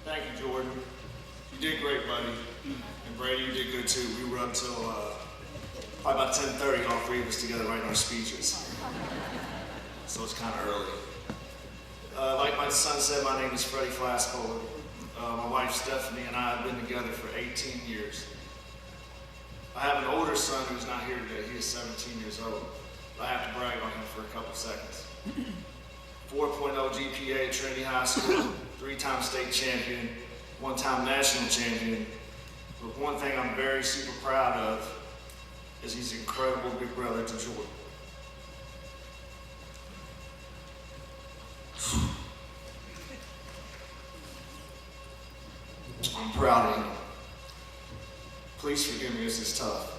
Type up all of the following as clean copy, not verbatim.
Thank you, Jordan. You did great, buddy. And Brady, you did good too. We were up till probably about 10:30, all three of us together writing our speeches. So it's kind of early. Like my son said, my name is Freddie. My wife Stephanie and I have been together for 18 years. I have an older son who's not here today. He is 17 years old. I have to brag on him for a couple seconds. 4.0 GPA at Trinity High School, 3-time state champion, 1-time national champion. But one thing I'm very super proud of is he's an incredible big brother to Jordan. I'm proud of him. Please forgive me, this is tough.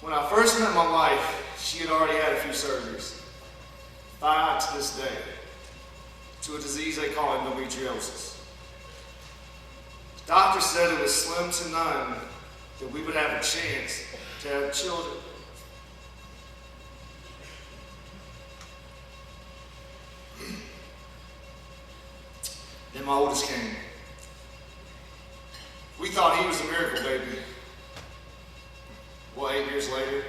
When I first met my wife, she had already had a few surgeries. 5 to this day, to a disease they call endometriosis. Doctors said it was slim to none that we would have a chance to have children. Then my oldest came. We thought he was a miracle baby. Well, 8 years later,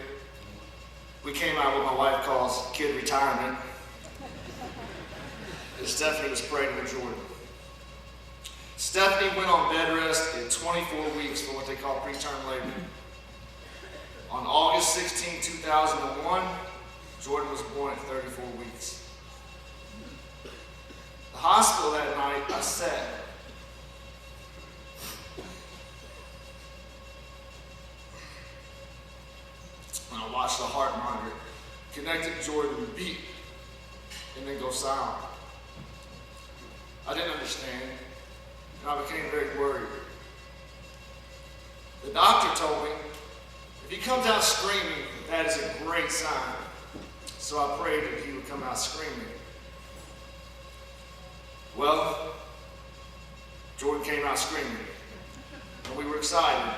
we came out what my wife calls kid retirement. And Stephanie was pregnant with Jordan. Stephanie went on bed rest at 24 weeks for what they call preterm labor. On August 16, 2001, Jordan was born at 34 weeks. The hospital that night, I sat. And I watched the heart monitor connected to Jordan beat and then go silent. I didn't understand, and I became very worried. The doctor told me, if he comes out screaming, that is a great sign. So I prayed that he would come out screaming. Well, Jordan came out screaming, and we were excited.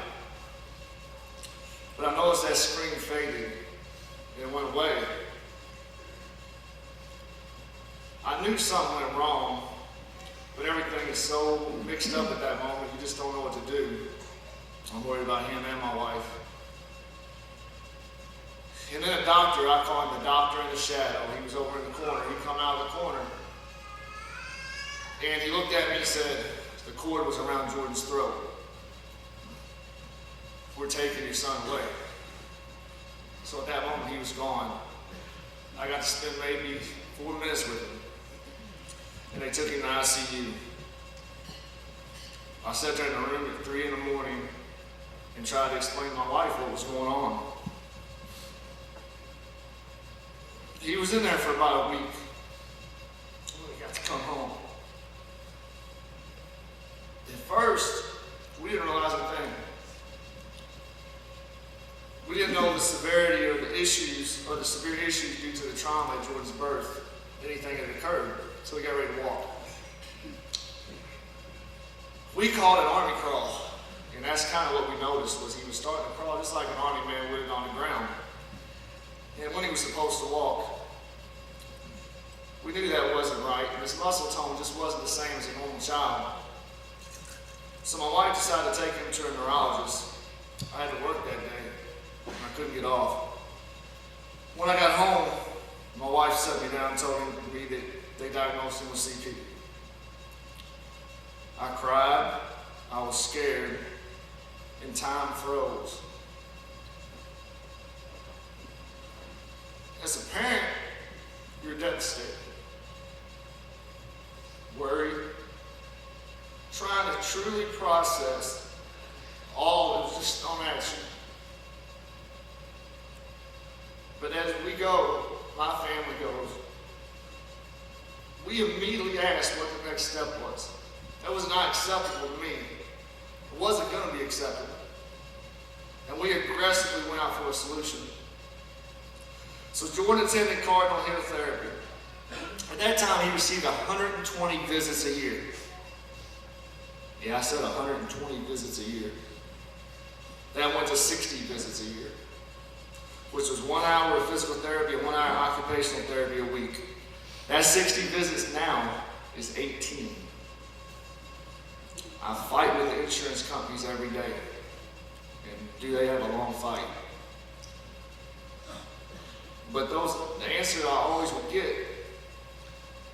But I noticed that scream faded, and it went away. I knew something went wrong, but everything is so mixed up at that moment, you just don't know what to do. I'm worried about him and my wife. And then a doctor, I call him the doctor in the shadow. He was over in the corner. He come out of the corner. And he looked at me and said, the cord was around Jordan's throat. We're taking your son away. So at that moment, he was gone. I got to spend maybe 4 minutes with him. And they took him to ICU. I sat there in the room at 3 in the morning and tried to explain to my wife what was going on. He was in there for about a week. He got to come home. At first, we didn't realize a thing. We didn't know the severity or the issues, or the severe issues due to the trauma at Jordan's birth, anything had occurred. So we got ready to walk. We called it army crawl, and that's kind of what we noticed, was he was starting to crawl just like an army man would on the ground. And when he was supposed to walk, we knew that wasn't right, and his muscle tone just wasn't the same as a normal child. So my wife decided to take him to a neurologist. I had to work that day, and I couldn't get off. When I got home, my wife sat me down and told me that they diagnosed him with CP. I cried, I was scared, and time froze. As a parent, you're devastated, worried, trying to truly process all that was just thrown at you. But as we go, my family goes, we immediately asked what the next step was. That was not acceptable to me. It wasn't going to be acceptable. And we aggressively went out for a solution. So Jordan attended Cardinal Hill Therapy. At that time, he received 120 visits a year. Yeah, I said 120 visits a year. That went to 60 visits a year, which was 1 hour of physical therapy and 1 hour occupational therapy a week. That 60 visits now is 18. I fight with the insurance companies every day. And do they have a long fight? But the answer I always would get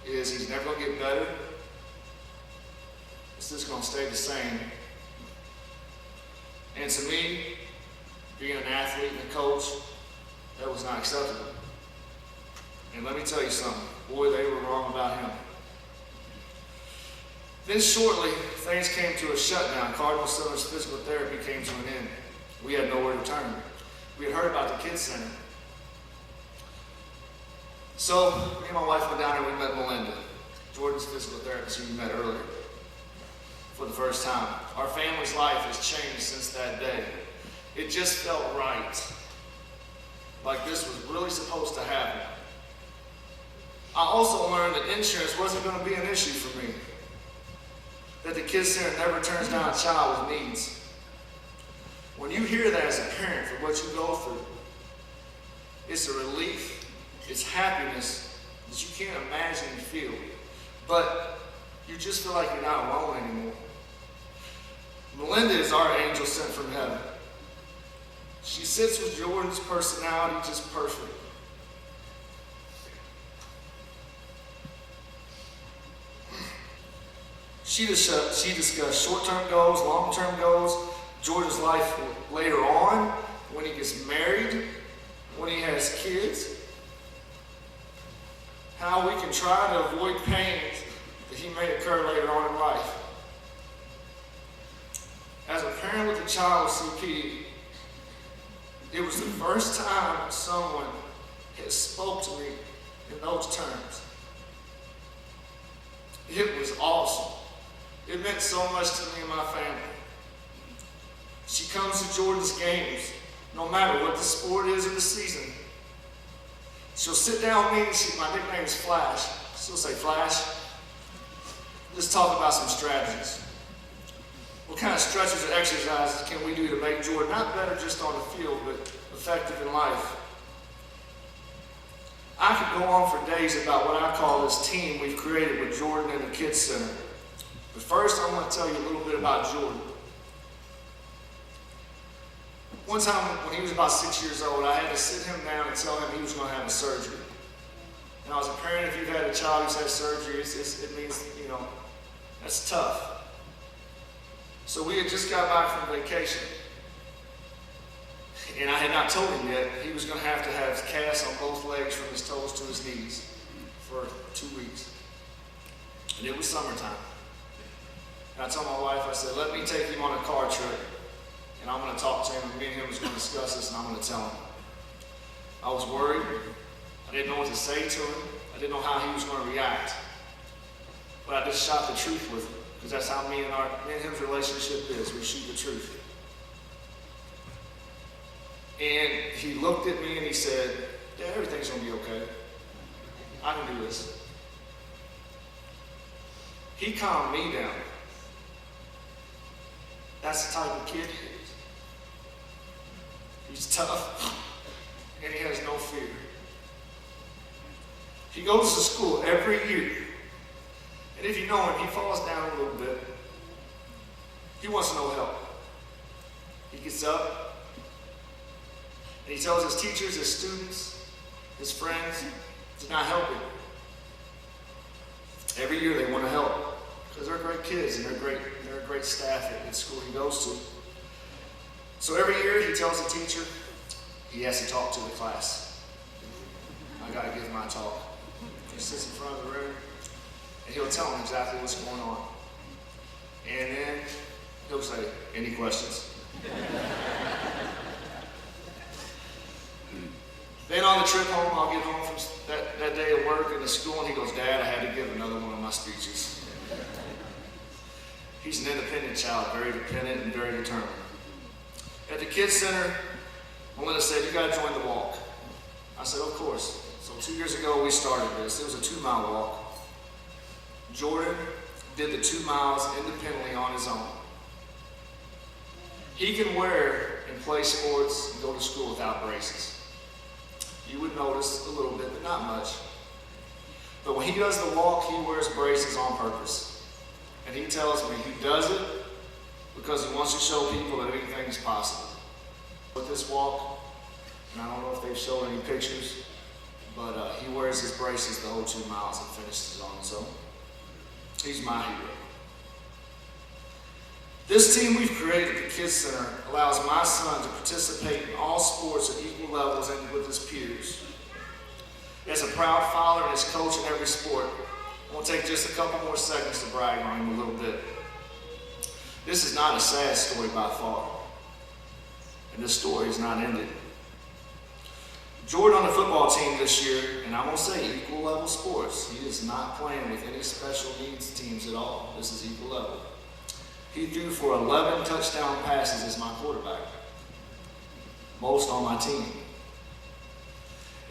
is he's never going to get better. It's just going to stay the same. And to me, being an athlete and a coach, that was not acceptable. And let me tell you something, boy, they were wrong about him. Then shortly, things came to a shutdown. Cardinal Center's physical therapy came to an end. We had nowhere to turn. We had heard about the Kids Center. So, me and my wife went down there and we met Melinda, Jordan's physical therapist who we met earlier, for the first time. Our family's life has changed since that day. It just felt right. Like this was really supposed to happen. I also learned that insurance wasn't going to be an issue for me. That the Kids Center never turns down a child with needs. When you hear that as a parent for what you go through, it's a relief, it's happiness that you can't imagine and feel. But you just feel like you're not alone anymore. Melinda is our angel sent from heaven. She sits with Jordan's personality just perfect. She discussed short-term goals, long-term goals, Jordan's life later on, when he gets married, when he has kids, how we can try to avoid pains that he may occur later on in life. As a parent with a child with CP, it was the first time someone had spoke to me in those terms. It was awesome. It meant so much to me and my family. She comes to Jordan's games, no matter what the sport is or the season. She'll sit down with me, my nickname is Flash. She'll say, Flash, let's talk about some strategies. What kind of stretches or exercises can we do to make Jordan not better just on the field, but effective in life? I could go on for days about what I call this team we've created with Jordan and the Kids Center. But first, I want to tell you a little bit about Jordan. One time when he was about 6 years old, I had to sit him down and tell him he was going to have a surgery. And as a parent, if you've had a child who's had surgery, it means, that's tough. So we had just got back from vacation. And I had not told him yet he was going to have casts on both legs from his toes to his knees for 2 weeks. And it was summertime. And I told my wife, I said, let me take him on a car trip. And I'm going to talk to him, and me and him was going to discuss this, and I'm going to tell him. I was worried. I didn't know what to say to him. I didn't know how he was going to react. But I just shot the truth with him, because that's how me and his relationship is. We shoot the truth. And he looked at me and he said, Dad, everything's going to be okay. I can do this. He calmed me down. That's the type of kid he is. He's tough, and he has no fear. He goes to school every year, and if you know him, he falls down a little bit. He wants no help. He gets up, and he tells his teachers, his students, his friends to not help him. Every year they want to help, because they're great kids, and they're a great staff at the school he goes to. So every year he tells the teacher he has to talk to the class. I got to give my talk. He sits in front of the room, and he'll tell them exactly what's going on. And then he'll say, any questions? Then on the trip home, I'll get home from that day of work in the school, and he goes, Dad, I had to give another one of my speeches. He's an independent child, very dependent and very determined. At the Kids Center, Melinda said, you got to join the walk. I said, of course. So 2 years ago, we started this. It was a 2-mile walk. Jordan did the 2 miles independently on his own. He can wear and play sports and go to school without braces. You would notice a little bit, but not much. But when he does the walk, he wears braces on purpose. And he tells me he does it because he wants to show people that anything is possible. With this walk, and I don't know if they've shown any pictures, but he wears his braces the whole 2 miles and finishes on his own. He's my hero. This team we've created at the Kids Center allows my son to participate in all sports at equal levels and with his peers. As a proud father and as coach in every sport, I want to take just a couple more seconds to brag on him a little bit. This is not a sad story by far, and this story is not ended. Jordan on the football team this year, and I'm going to say equal level sports. He is not playing with any special needs teams at all. This is equal level. He threw for 11 touchdown passes as my quarterback, most on my team.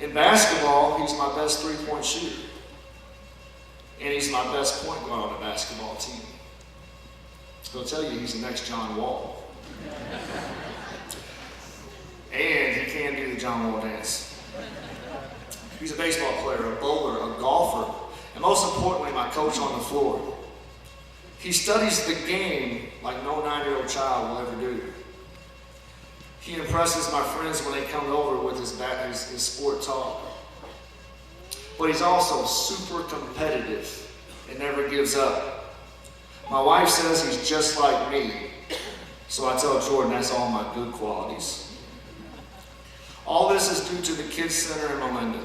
In basketball, he's my best three-point shooter, and he's my best point guard on the basketball team. He'll tell you he's the next John Wall. And he can do the John Wall dance. He's a baseball player, a bowler, a golfer, and most importantly, my coach on the floor. He studies the game like no 9-year-old child will ever do. He impresses my friends when they come over with his sport talk. But he's also super competitive and never gives up. My wife says he's just like me, so I tell Jordan that's all my good qualities. All this is due to the Kids Center in Melinda.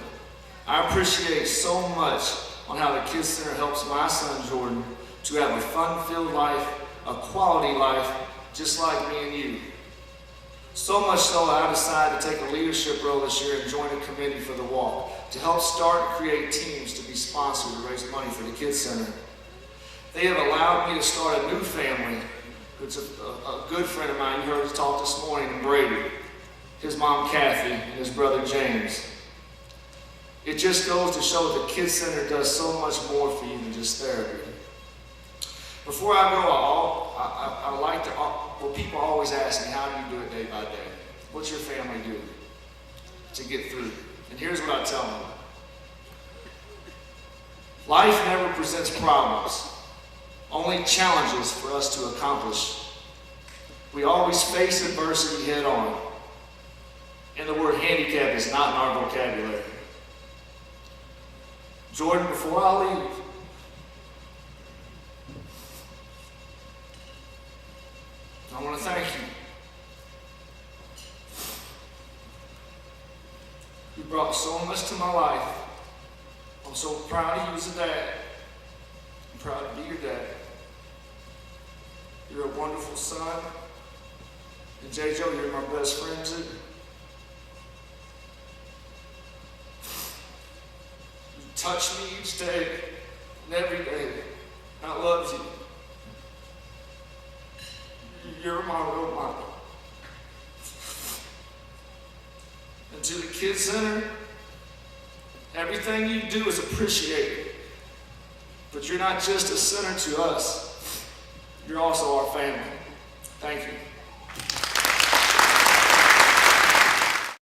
I appreciate so much on how the Kids Center helps my son Jordan to have a fun-filled life, a quality life, just like me and you. So much so I decided to take a leadership role this year and join a committee for the walk to help start and create teams to be sponsored to raise money for the Kids Center. They have allowed me to start a new family. It's a good friend of mine, you heard us talk this morning, Brady, his mom Kathy, and his brother James. It just goes to show that the Kids Center does so much more for you than just therapy. Before I go, I like to, well, people always ask me, how do you do it day by day? What's your family do to get through? And here's what I tell them. Life never presents problems, only challenges for us to accomplish. We always face adversity head on. And the word handicap is not in our vocabulary. Jordan, before I leave, I want to thank you. You brought so much to my life. I'm so proud of you as a dad. I'm proud to be your dad. You're a wonderful son. And J. Joe, you're my best friend too. You touch me each day and every day. I love you. You're my role model. And to the Kids Center, everything you do is appreciated. But you're not just a center to us, you're also our family. Thank you.